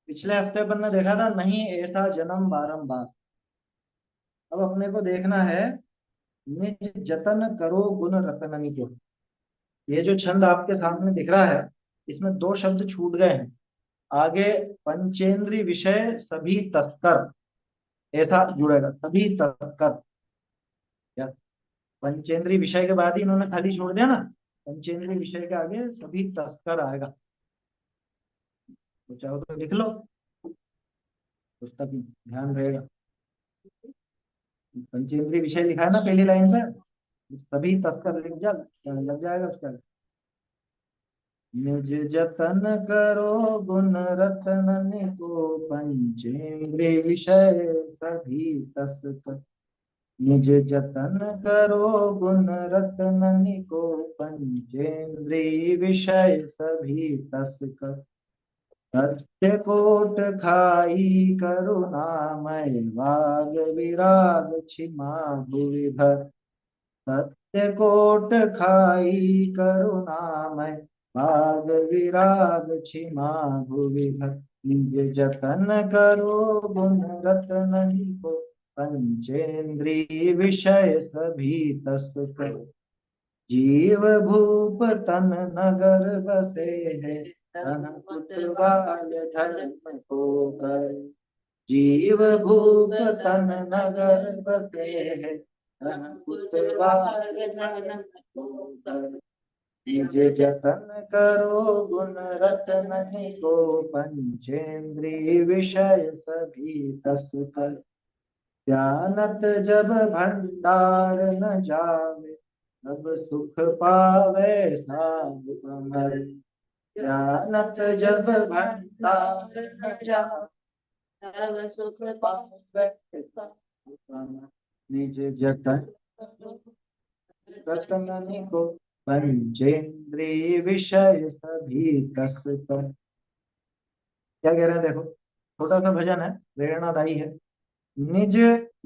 पिछले हफ्ते अपन ने देखा था, नहीं ऐसा जन्म बारंबार। अब अपने को देखना है, निज जतन करो गुण रतननि को। ये जो छंद आपके सामने दिख रहा है, इसमें दो शब्द छूट गए हैं। आगे पंचेंद्री विषय सभी तस्कर, ऐसा जुड़ेगा, सभी तस्कर। या पंचेंद्री विषय के बाद ही इन्होंने खाली छोड़ दिया ना, पंचेंद्री विषय के आगे सभी तस्कर आएगा। तो चाहो तो लिख लो, पुस्तक में ध्यान रहेगा। पंचेंद्री विषय लिखा है ना पहली लाइन पे, सभी तस्कर लिख जा, लग जाएगा उसका। निज जतन करो गुण रतन को, पंचेंद्रिय विषय सभी तस्कर। निज जतन करो गुण रतन को, पंचेंद्रिय विषय सभी तस्कर। सत्य कोट खाई करुणामय, वाग विराग क्षिमा भुवि भर। सत्य कोट खाई करुणामय, भाग विराग क्षिमा भुवि भर। निज जतन करो गुण रतन को, पंचेंद्रिय विषय सभी तस्कर। जीव भूप तन नगर बसे है, धन पुत्र बाल धर्म को कर। जीव भूप तन नगर बसे है, धन पुत्र बाल धर्म को कर। निज जतन करो गुण रतन को, पंचेंद्रिय विषय सभी तस्कर। ध्यानत जब भंडार न जावे, तब सुख पावे साधु अमर। ध्यानत जब भंडार न जावे, तब सुख पावे साधु अमर। निज जतन रतन को, पंचेंद्रिय विषय सभी तस्कर। क्या कह रहे हैं देखो, छोटा सा भजन है, प्रेरणादायी है। निज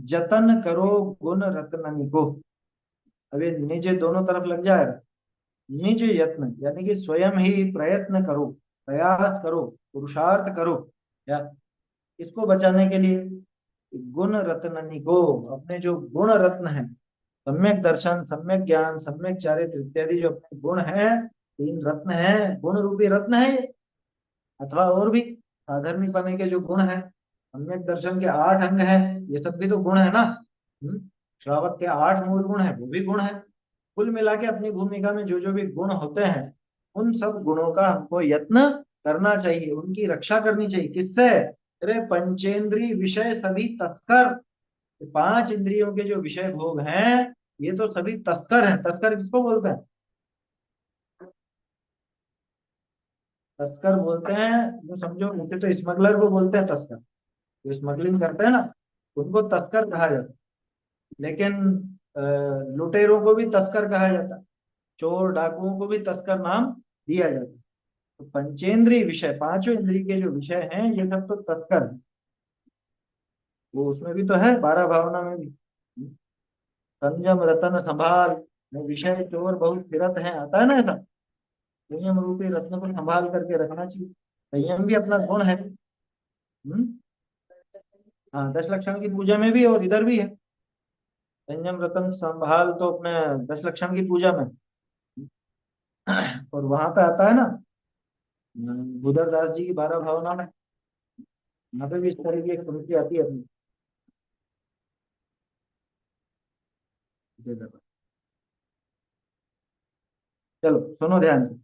जतन करो गुण रत्ननि को। अब ये निज दोनों तरफ लग जाएगा। निज यत्न यानी कि स्वयं ही प्रयत्न करो, प्रयास करो, पुरुषार्थ करो। या इसको बचाने के लिए गुण रत्ननि को, अपने जो गुण रत्न है, सम्यक दर्शन, सम्यक ज्ञान, सम्यक चारित्र इत्यादि जो अपने गुण है, तीन रत्न है, गुण रूपी रत्न है ये। अथवा और भी साधर्मी पने के जो गुण है, सम्यक दर्शन के 8 अंग है, ये सब भी तो गुण है ना। श्रावक के 8 मूल गुण है, वो भी गुण है। कुल मिला के अपनी भूमिका में जो जो भी गुण होते हैं, उन सब गुणों का हमको यत्न करना चाहिए, उनकी रक्षा करनी चाहिए। किससे? अरे पंचेंद्रिय विषय सभी तस्कर। 5 इंद्रियों के जो विषय भोग हैं, ये तो सभी तस्कर हैं। तस्कर किसको बोलते हैं? तस्कर बोलते हैं जो, समझो मुझे तो स्मगलर को बोलते हैं तस्कर। जो स्मगलिंग करते हैं ना, उनको तस्कर कहा जाता है। लेकिन अ, लुटेरों को भी तस्कर कहा जाता है, चोर डाकुओं को भी तस्कर नाम दिया जाता है। तो पंचेंद्रिय विषय, 5 इंद्रिय के जो विषय हैं, ये सब तो तस्कर हैं। वो उसमें भी तो है, 12 भावना में भी। संयम रतन संभाल, विषय चोर बहुत फिरत है, आता है ना ऐसा। संयम रूपी रत्न को संभाल करके रखना चाहिए। संयम भी अपना गुण है। हम्म। हाँ, 10 लक्षण की पूजा में भी और इधर भी है। संयम रतन संभाल तो अपने 10 लक्षण की पूजा में। और वहां पे आता है ना, बुधर दास जी की 12 भावना में, यहाँ पे भी इस तरह की एक पंक्ति आती है अपनी। चलो सुनो ध्यान से।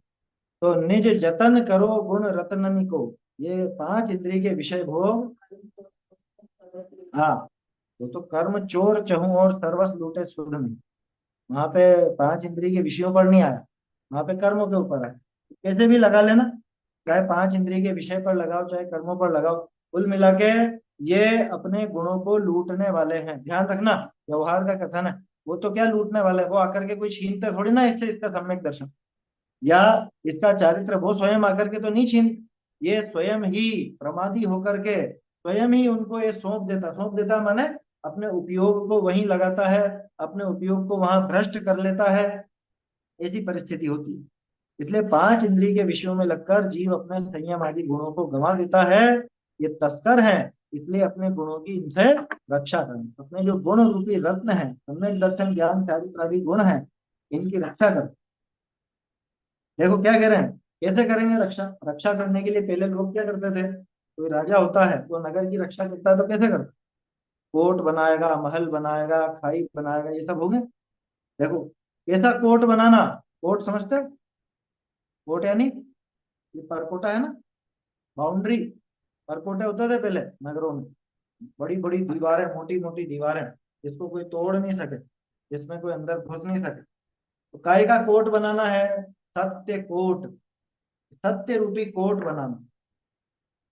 तो निज जतन करो गुण रत्ननि को, ये 5 इंद्रिय के विषय भोग। हाँ, वो तो कर्म चोर चहु और सर्वस लूटे सुध में। वहां पे 5 इंद्रिय के विषयों पर नहीं आया, वहां पे कर्मों के ऊपर है। कैसे भी लगा लेना, चाहे 5 इंद्रिय के विषय पर लगाओ, चाहे कर्मों पर लगाओ, कुल मिला के ये अपने गुणों को लूटने वाले हैं। ध्यान रखना, व्यवहार का कथन है। वो तो क्या लूटने वाले हैं, वो आकर के कोई छीनते थोड़ी ना इससे इसका सम्यक दर्शन या इसका चारित्र। वो स्वयं आकर के तो नहीं छीन, ये स्वयं ही प्रमादी होकर के स्वयं ही उनको ये सौंप देता माने अपने उपयोग को वहीं लगाता है, अपने उपयोग को वहां भ्रष्ट कर लेता है। ऐसी परिस्थिति होती है। इसलिए 5 इंद्रिय के विषयों में लगकर जीव अपने संयम आदि गुणों को गंवा देता है। ये तस्कर हैं, इसलिए अपने गुणों की इनसे रक्षा करें। अपने जो गुण रूपी रत्न है, सम्यक दर्शन ज्ञान चारित्र आदि गुण है, इनकी रक्षा करें। देखो क्या कह रहे हैं, कैसे करेंगे रक्षा? रक्षा करने के लिए पहले लोग क्या करते थे, कोई राजा होता है वो नगर की रक्षा करता है तो कैसे करता है? कोट बनाएगा, महल बनाएगा, खाई बनाएगा, ये सब हो गए। देखो कैसा कोट बनाना, कोट समझते हो? कोट यानी ये परकोटा है ना, बाउंड्री। परकोटे होते थे पहले नगरों में, बड़ी बड़ी दीवारें, मोटी मोटी दीवारें, जिसको कोई तोड़ नहीं सके, जिसमें कोई अंदर घुस नहीं सके। तो काय का कोट बनाना है? सत्य कोट, सत्य रूपी कोट बनाना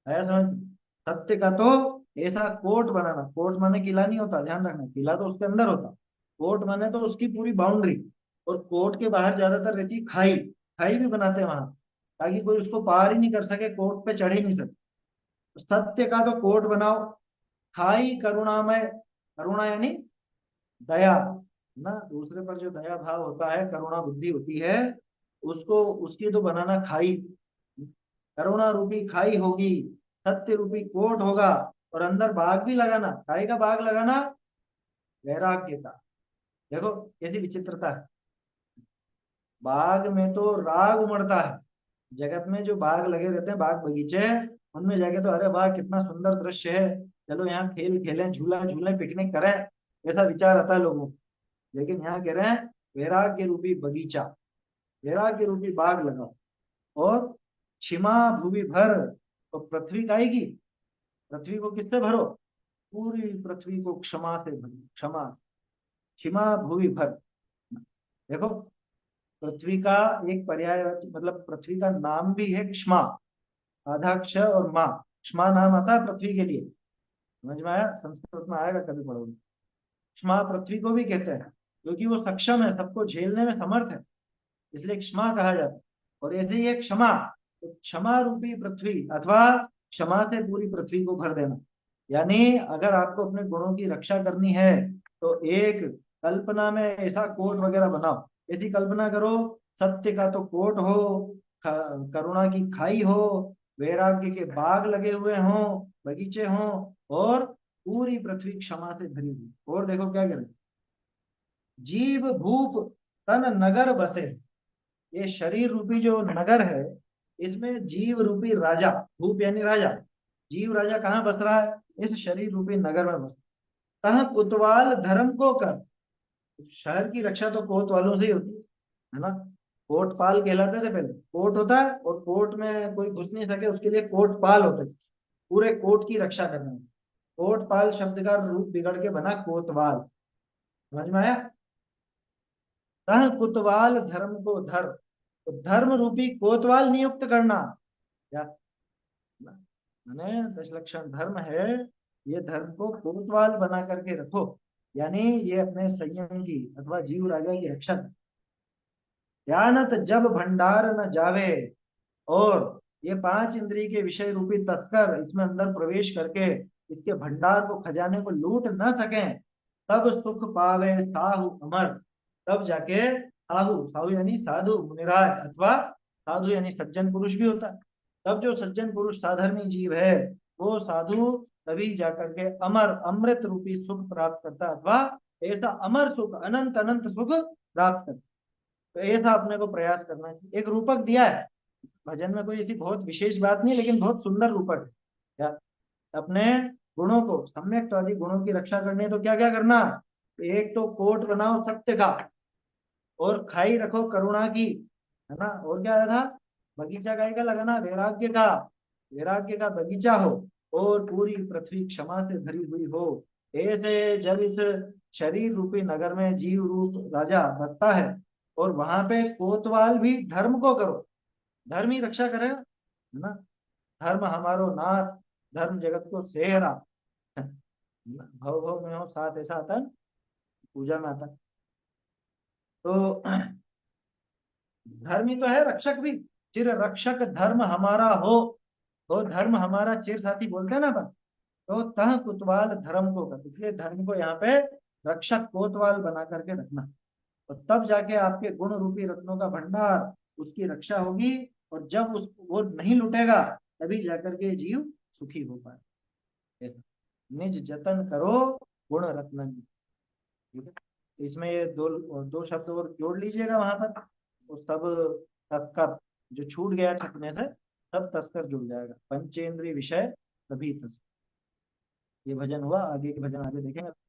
है, समझ? सत्य का तो ऐसा कोट बनाना, कोट माने किला नहीं होता, ध्यान रखना, किला तो उसके अंदर होता। कोट माने तो उसकी पूरी बाउंड्री। और कोट के बाहर ज्यादातर रहती है खाई, खाई भी बनाते हैं वहां, ताकि कोई उसको पार ही नहीं कर सके, कोट पे चढ़ ही नहीं सके। तो सत्य का तो कोट बनाओ। खाई करुणामय, करुणा यानी दया ना, दूसरे पर जो दया भाव होता है, करुणा बुद्धि होती है, उसको, उसकी तो बनाना खाई। करुणा रूपी खाई होगी, सत्य रूपी कोट होगा, और अंदर बाग भी लगाना, काय का बाग लगाना? वैराग्य का। देखो कैसी विचित्रता है, बाग में तो राग उमड़ता है। जगत में जो बाग लगे रहते हैं, बाग बगीचे, उनमें जाके तो अरे वाह कितना सुंदर दृश्य है, चलो यहाँ खेल खेलें, झूला झूलें, पिकनिक करें, ऐसा विचार आता है लोगों को। लेकिन यहाँ कह रहे हैं वैराग्य रूपी बगीचा, वैराग्य रूपी बाग लगाओ। और क्षमा भूमि भर, तो पृथ्वी का आएगी, पृथ्वी को किससे भरो? पूरी पृथ्वी को क्षमा से भरो, क्षमा, क्षमा भूमि भर। देखो पृथ्वी का एक पर्याय, मतलब पृथ्वी का नाम भी है क्षमा, आधा क्ष और माँ, क्षमा नाम आता है पृथ्वी के लिए। समझ में आया? संस्कृत में आएगा, कभी पढ़ोगे। क्षमा पृथ्वी को भी कहते हैं, क्योंकि वो सक्षम है, सबको झेलने में समर्थ है, इसलिए क्षमा कहा जाता है। और ऐसे ही है क्षमा, तो क्षमा रूपी पृथ्वी, अथवा क्षमा से पूरी पृथ्वी को भर देना। यानी अगर आपको अपने गुणों की रक्षा करनी है, तो एक कल्पना में ऐसा कोट वगैरह बनाओ, ऐसी कल्पना करो, सत्य का तो कोट हो, करुणा की खाई हो, वैराग्य के बाग लगे हुए हों, बगीचे हों, और पूरी पृथ्वी क्षमा से भरी हुई। और देखो क्या करें, जीव भूप तन नगर बसे, ये शरीर रूपी जो नगर है, इसमें जीव रूपी राजा, भूप यानी राजा, जीव राजा कहाँ बस रहा है? इस शरीर रूपी नगर में बस। तह कुतवाल धर्म को कर, शहर की रक्षा तो कोत वालों से ही होती है ना। कोटपाल कहलाते थे पहले, कोट होता है और कोट में कोई घुस नहीं सके उसके लिए कोटपाल होते थे, पूरे कोट की रक्षा करने में। कोटपाल शब्द का रूप बिगड़ के बना कोतवाल। समझ में आया? तह कुतवाल धर्म को धर, तो धर्म रूपी कोतवाल नियुक्त करना। क्या मैंने दशलक्षण धर्म है, ये धर्म को कोतवाल बना करके रखो, यानी ये अपने संयम की अथवा जीव राजा की रक्षा। ध्यानत जब भंडार न जावे, और ये पांच इंद्रिय के विषय रूपी तस्कर इसमें अंदर प्रवेश करके इसके भंडार को, खजाने को लूट न सके, तब सुख पावे साहु अमर, तब जाके साहु, साहु यानी साधु मुनिराज, अथवा साधु यानी सज्जन पुरुष भी होता है। तब जो सज्जन पुरुष साधर्मी जीव है, वो साधु तभी जाकर के अमर अमृत रूपी सुख प्राप्त करता है, अथवा ऐसा अमर सुख, अनंत अनंत सुख प्राप्त करता है। तो ऐसा अपने को प्रयास करना चाहिए। एक रूपक दिया है भजन में, कोई ऐसी बहुत विशेष बात नहीं, लेकिन बहुत सुंदर रूपक है। क्या? अपने गुणों को, सम्यक तो आदि गुणों की रक्षा करनी है, तो क्या क्या करना? एक तो कोट बनाओ सत्य का, और खाई रखो करुणा की, है ना। और क्या था? बगीचा गाय का लगाना, वैराग्य का, वैराग्य का बगीचा हो, और पूरी पृथ्वी क्षमा से भरी हुई हो। ऐसे जब इस शरीर रूपी नगर में जीव रूप राजा बसता है, और वहां पे कोतवाल भी धर्म को करो, धर्म ही रक्षा करेगा, है ना। धर्म हमारो नाथ, धर्म जगत को सेहरा, भव भव में हो साथ, ऐसा आता है ना, पूजा में आता है। तो धर्म ही तो है रक्षक भी, चिर रक्षक धर्म हमारा हो, तो धर्म हमारा चिर साथी बोलते हैं ना अपन। तो तह कुतवाल धर्म को कर, इसलिए धर्म को यहाँ पे रक्षक कोतवाल बना करके रखना, और तब जाके आपके गुण रूपी रत्नों का भंडार, उसकी रक्षा होगी। और जब उस वो नहीं लुटेगा, तभी जाकर के जीव सुखी हो पाए। ऐसा, निज जतन करो गुण रत्न। ठीक है, तो इसमें ये दो शब्द और जोड़ लीजिएगा वहां पर, तो सब तस्कर, जो छूट गया छपने से, सब तस्कर जुड़ जाएगा। पंचेंद्रिय विषय सभी तस्कर। ये भजन हुआ, आगे के भजन आगे देखेंगे।